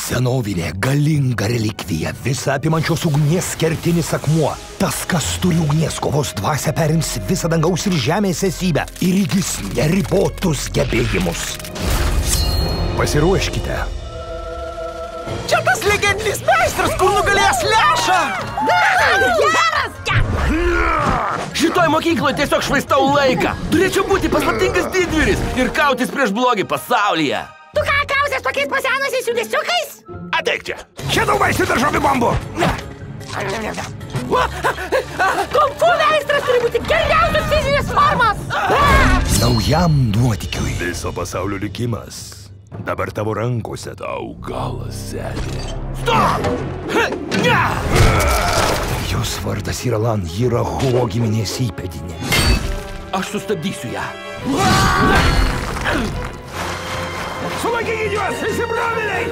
Senovinė, galinga relikvija, visa apimančios ugnies kertinis akmuo. Tas, kas turi ugnies kovos dvasią, perims visą dangaus ir žemės esybę ir įgis neribotus gebėjimus. Pasiruoškite. Čia tas legendinis meistras, kur nugalės Lešą! Šitoj mokykloje tiesiog švaistau laiką. Turėčiau būti paslaptingas didvyris ir kautis prieš blogį pasaulyje. Tu ką kausies tokiais pasenusiais judesiukais? Ateik čia. Čia daug vaisių daržovių bombų. Kung fu meistras turi būti geriausios fizinės formos! Naujam nuotykiui. Viso pasaulio likimas. Dabar tavo rankose, tau galas, senė. Stop! Jos vardas yra Lan, ji yra Huo giminės įpėdinė. Aš sustabdysiu ją. Sulaikykit juos, visi broviniai!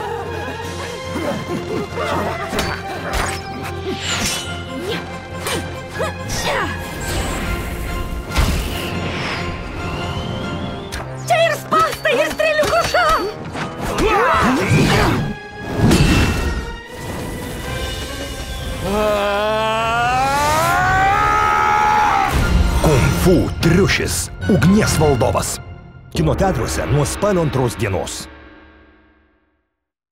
Čia ir spastai, ir strėlių kruša! Kung fu triušis, ugnies valdovas. Kino teatruose nuo spalio 2 dienos.